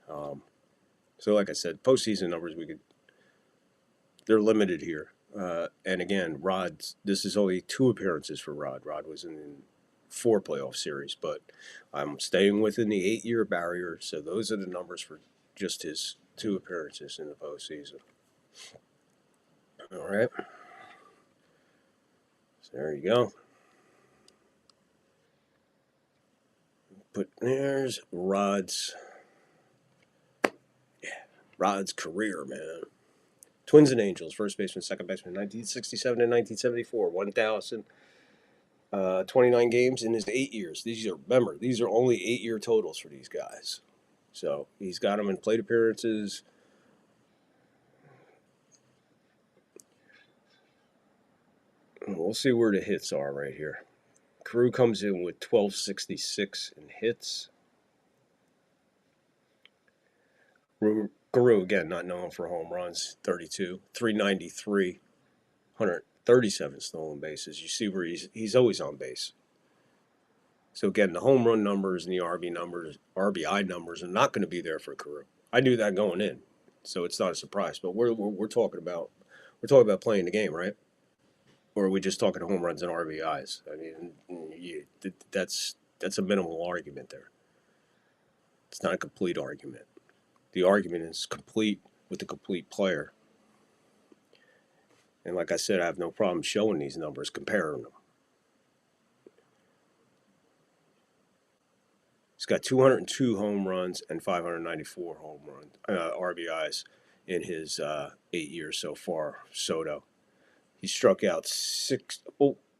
So, like I said, postseason numbers they're limited here. And again, this is only 2 appearances for Rod. Rod was in 4 playoff series, but I'm staying within the 8-year barrier, so those are the numbers for just his 2 appearances in the postseason. All right. So there you go. But there's Rod's career, man. Twins and Angels, first baseman, second baseman, 1967 and 1974, 1,029 games in his 8 years. These are only 8-year totals for these guys. So he's got them in plate appearances. We'll see where the hits are right here. Carew comes in with 1,266 in hits. Carew, again, not known for home runs, 32, 393, 137 stolen bases. You see where he's always on base. So again, the home run numbers and the RBI numbers are not going to be there for Carew. I knew that going in, so it's not a surprise. But we're talking about playing the game, right? Or are we just talking home runs and RBIs? I mean, that's a minimal argument there. It's not a complete argument. The argument is complete with the complete player. And like I said, I have no problem showing these numbers, comparing them. He's got 202 home runs and 594 RBIs in his 8 years so far. Soto. He struck out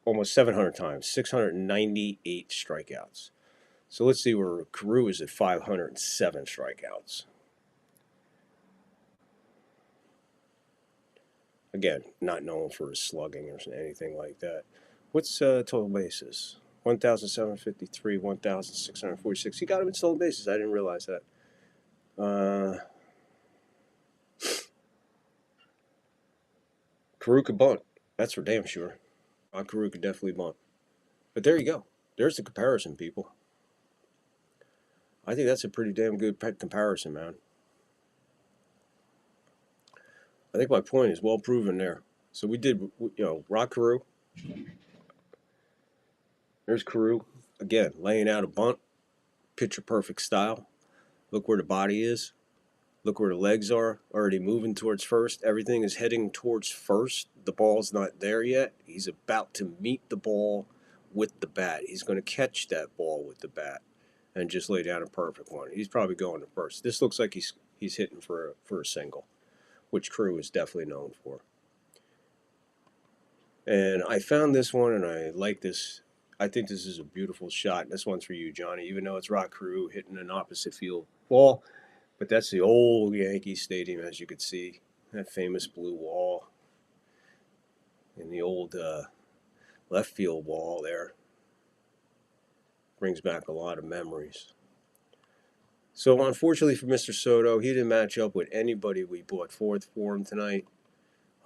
almost 700 times, 698 strikeouts. So let's see where Carew is at 507 strikeouts. Again, not known for his slugging or anything like that. What's total bases? 1,753, 1,646. He got him in stolen bases. I didn't realize that. Carew could bunt. That's for damn sure. Carew could definitely bunt. But there you go. There's the comparison, people. I think that's a pretty damn good comparison, man. I think my point is well proven there. So we did, Rod Carew. There's Carew. Again, laying out a bunt. Picture perfect style. Look where the body is. Look where the legs are. Already moving towards first. Everything is heading towards first. The ball's not there yet. He's about to meet the ball with the bat. He's going to catch that ball with the bat and just lay down a perfect one. He's probably going to first. This looks like he's hitting for a single, which Carew is definitely known for. And I found this one, and I like this. I think this is a beautiful shot. This one's for you, Johnny, even though it's Rod Carew hitting an opposite field ball. But that's the old Yankee Stadium, as you could see. That famous blue wall. And the old left field wall there. Brings back a lot of memories. So unfortunately for Mr. Soto, he didn't match up with anybody we brought forth for him tonight.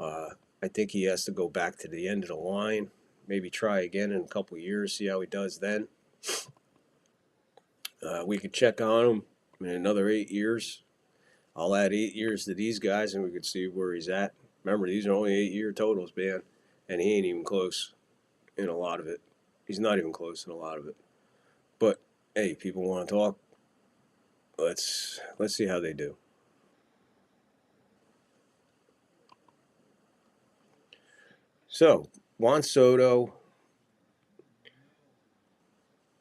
I think he has to go back to the end of the line, maybe try again in a couple of years, see how he does then. We could check on him in another 8 years. I'll add 8 years to these guys, and we could see where he's at. Remember, these are only 8-year totals, man, and he ain't even close in a lot of it. He's not even close in a lot of it. But hey, people want to talk. Let's see how they do. So Juan Soto,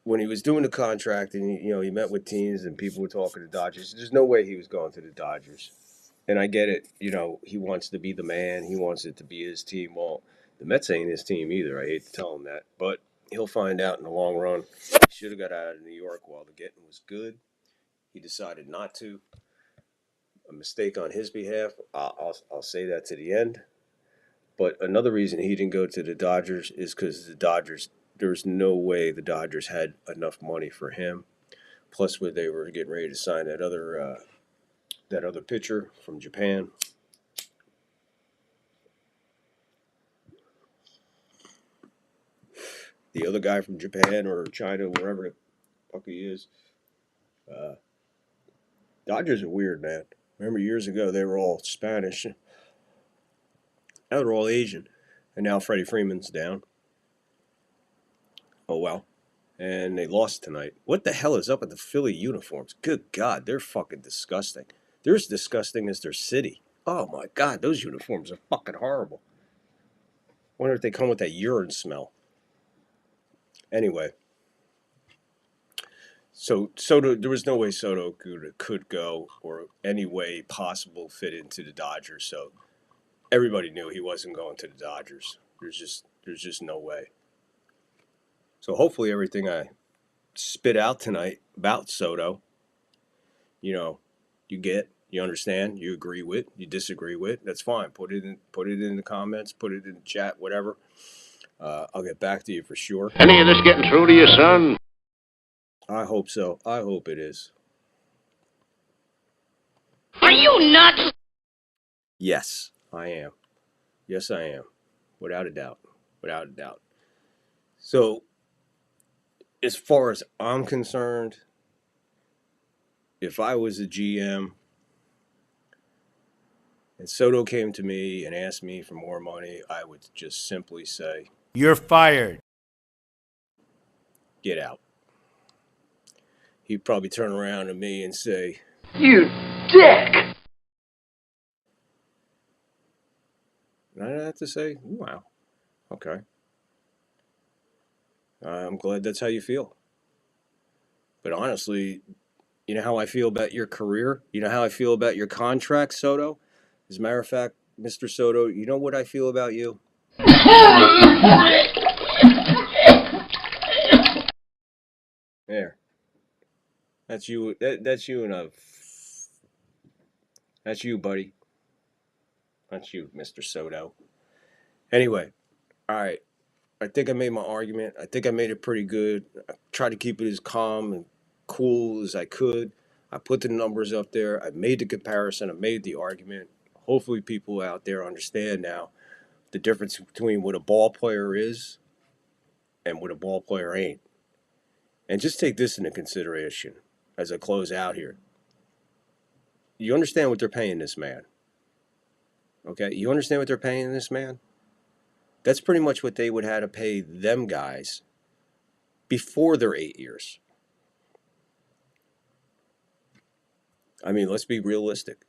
when he was doing the contract, and he met with teams and people were talking to Dodgers. There's no way he was going to the Dodgers. And I get it. He wants to be the man. He wants it to be his team. Well, the Mets ain't his team either. I hate to tell him that, but he'll find out in the long run. He should have got out of New York while the getting was good. He decided not to. A mistake on his behalf. I'll say that to the end. But another reason he didn't go to the Dodgers is because the Dodgers, there's no way the Dodgers had enough money for him. Plus, where they were getting ready to sign that other pitcher from Japan. The other guy from Japan or China, wherever the fuck he is. Dodgers are weird, man. Remember years ago they were all Spanish. Now they're all Asian. And now Freddie Freeman's down. Oh, well. And they lost tonight. What the hell is up with the Philly uniforms? Good God, they're fucking disgusting. They're as disgusting as their city. Oh, my God, those uniforms are fucking horrible. Wonder if they come with that urine smell. Anyway. So Soto, there was no way Soto could go or any way possible fit into the Dodgers. So everybody knew he wasn't going to the Dodgers. There's just no way. So hopefully everything I spit out tonight about Soto, you get, you understand, you agree with, you disagree with, that's fine. Put it in the comments, put it in the chat, whatever. I'll get back to you for sure. Any of this getting through to you, son? I hope so. I hope it is. Are you nuts? Yes, I am. Yes, I am. Without a doubt. Without a doubt. So, as far as I'm concerned, if I was a GM and Soto came to me and asked me for more money, I would just simply say, "You're fired." Get out. He'd probably turn around to me and say, You dick! and I'd have to say, wow, okay. I'm glad that's how you feel. But honestly, you know how I feel about your career? You know how I feel about your contract, Soto? As a matter of fact, Mr. Soto, you know what I feel about you? There. That's you. That's you That's you, buddy. That's you, Mr. Soto. Anyway, all right. I think I made my argument. I think I made it pretty good. I tried to keep it as calm and cool as I could. I put the numbers up there. I made the comparison. I made the argument. Hopefully people out there understand now the difference between what a ball player is and what a ball player ain't. And just take this into consideration as I close out here. You understand what they're paying this man. Okay? You understand what they're paying this man? That's pretty much what they would have to pay them guys before their 8 years. I mean, let's be realistic.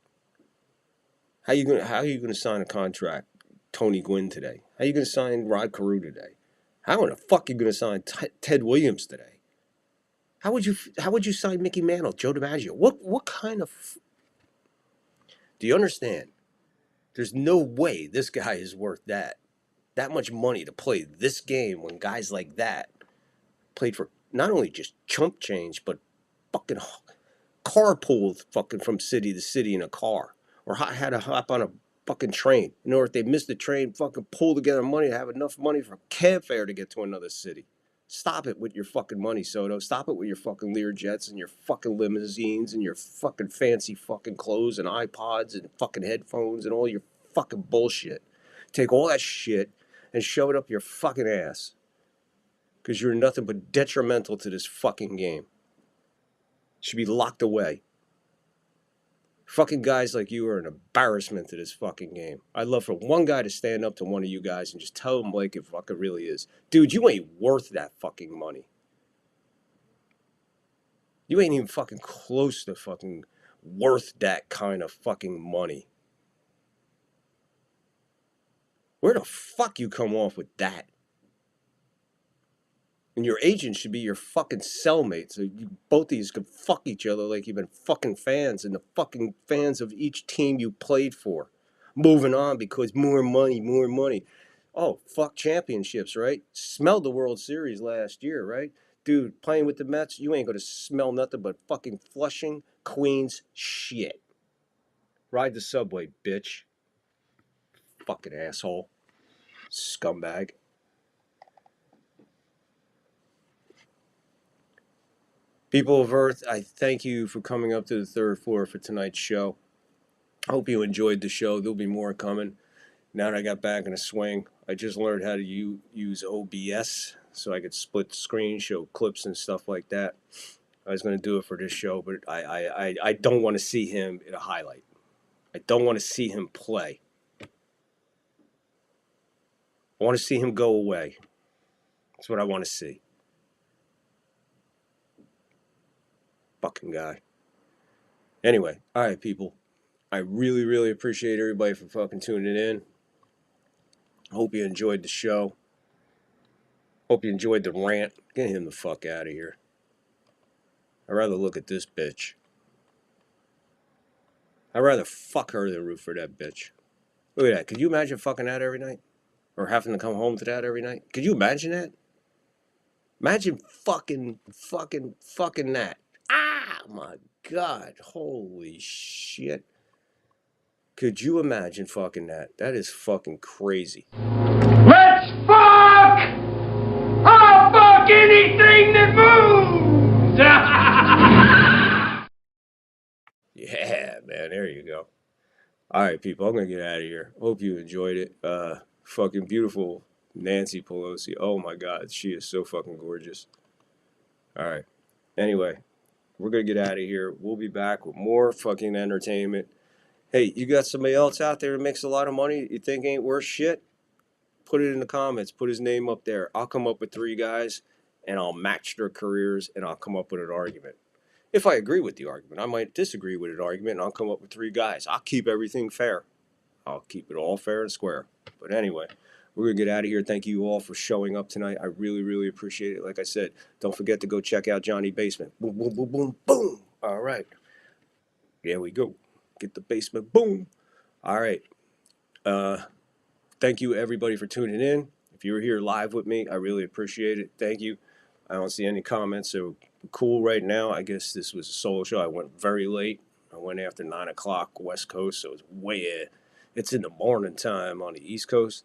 How are you gonna sign a contract, Tony Gwynn today? How are you gonna sign Rod Carew today? How in the fuck are you gonna sign Ted Williams today? How would you sign Mickey Mantle, Joe DiMaggio? What kind of? Do you understand? There's no way this guy is worth that much money to play this game when guys like that played for not only just chump change, but fucking carpooled fucking from city to city in a car, or had to hop on a fucking train. Or if they missed the train, fucking pull together money to have enough money for cab fare to get to another city. Stop it with your fucking money, Soto. Stop it with your fucking Lear jets and your fucking limousines and your fucking fancy fucking clothes and iPods and fucking headphones and all your fucking bullshit. Take all that shit and shove it up your fucking ass. Because you're nothing but detrimental to this fucking game. Should be locked away. Fucking guys like you are an embarrassment to this fucking game. I'd love for one guy to stand up to one of you guys and just tell him like it fucking really is. Dude, you ain't worth that fucking money. You ain't even fucking close to fucking worth that kind of fucking money. Where the fuck you come off with that? And your agent should be your fucking cellmate, so you both of you could fuck each other like you've been fucking fans and the fucking fans of each team you played for. Moving on because more money, more money. Oh, fuck championships, right? Smelled the World Series last year, right? Dude, playing with the Mets, you ain't gonna smell nothing but fucking Flushing, Queens shit. Ride the subway, bitch. Fucking asshole. Scumbag. People of Earth, I thank you for coming up to the third floor for tonight's show. I hope you enjoyed the show. There'll be more coming. Now that I got back in a swing, I just learned how to use OBS so I could split screen, show clips and stuff like that. I was going to do it for this show, but I don't want to see him in a highlight. I don't want to see him play. I want to see him go away. That's what I want to see. Fucking guy. Anyway, all right, people. I really, really appreciate everybody for fucking tuning in. Hope you enjoyed the show. Hope you enjoyed the rant. Get him the fuck out of here. I'd rather look at this bitch. I'd rather fuck her than root for that bitch. Look at that. Could you imagine fucking that every night? Or having to come home to that every night? Could you imagine that? Imagine fucking that. Ah, my God. Holy shit. Could you imagine fucking that? That is fucking crazy. Let's fuck! I'll fuck anything that moves! Yeah, man. There you go. All right, people. I'm going to get out of here. Hope you enjoyed it. Fucking beautiful Nancy Pelosi. Oh, my God. She is so fucking gorgeous. All right. Anyway, we're going to get out of here. We'll be back with more fucking entertainment. Hey, you got somebody else out there who makes a lot of money you think ain't worth shit? Put it in the comments. Put his name up there. I'll come up with 3 guys, and I'll match their careers, and I'll come up with an argument. If I agree with the argument, I might disagree with an argument, and I'll come up with 3 guys. I'll keep everything fair. I'll keep it all fair and square. But anyway, we're going to get out of here. Thank you all for showing up tonight. I really, really appreciate it. Like I said, don't forget to go check out Johnny Basement. Boom, boom, boom, boom, boom. All right. There we go. Get the basement. Boom. All right. Thank you, everybody, for tuning in. If you were here live with me, I really appreciate it. Thank you. I don't see any comments, so cool right now. I guess this was a solo show. I went very late. I went after 9 o'clock West Coast, so it's in the morning time on the East Coast.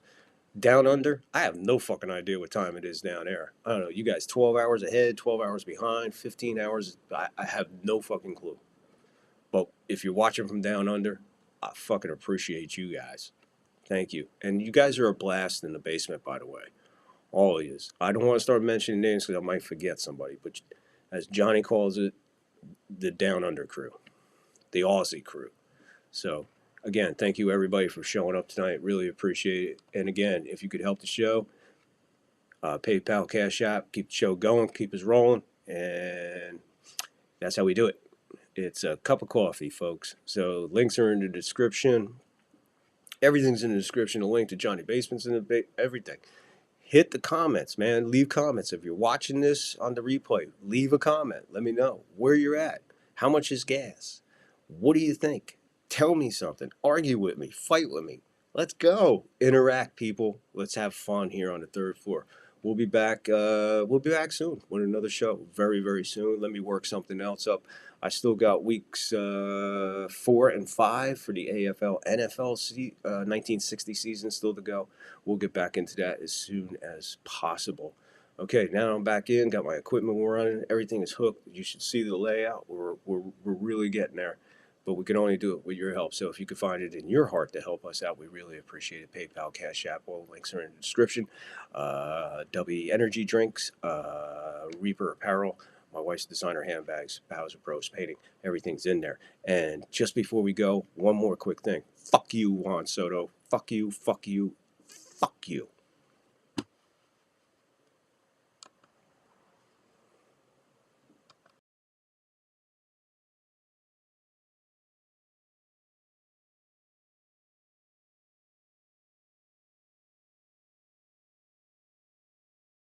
Down under, I have no fucking idea what time it is down there. I don't know. You guys 12 hours ahead, 12 hours behind, 15 hours. I have no fucking clue. But if you're watching from down under, I fucking appreciate you guys. Thank you. And you guys are a blast in the basement, by the way. All of you. I don't want to start mentioning names because I might forget somebody. But as Johnny calls it, the Down Under crew. The Aussie crew. So, again, thank you, everybody, for showing up tonight. Really appreciate it. And, again, if you could help the show, PayPal, Cash App, keep the show going, keep us rolling. And that's how we do it. It's a cup of coffee, folks. So, links are in the description. Everything's in the description. A link to Johnny Basement's in the everything. Hit the comments, man. Leave comments. If you're watching this on the replay, leave a comment. Let me know where you're at. How much is gas? What do you think? Tell me something. Argue with me. Fight with me. Let's go. Interact, people. Let's have fun here on the third floor. We'll be back. We'll be back soon with another show. Very, very soon. Let me work something else up. I still got weeks 4 and 5 for the AFL NFL 1960 season still to go. We'll get back into that as soon as possible. Okay, now I'm back in. Got my equipment running. Everything is hooked. You should see the layout. We're really getting there. but we can only do it with your help. So if you could find it in your heart to help us out, we really appreciate it. PayPal, Cash App, all links are in the description. W Energy Drinks, Reaper Apparel, my wife's designer handbags, Bowser Bros Painting, everything's in there. And just before we go, one more quick thing. Fuck you, Juan Soto. Fuck you, fuck you, fuck you.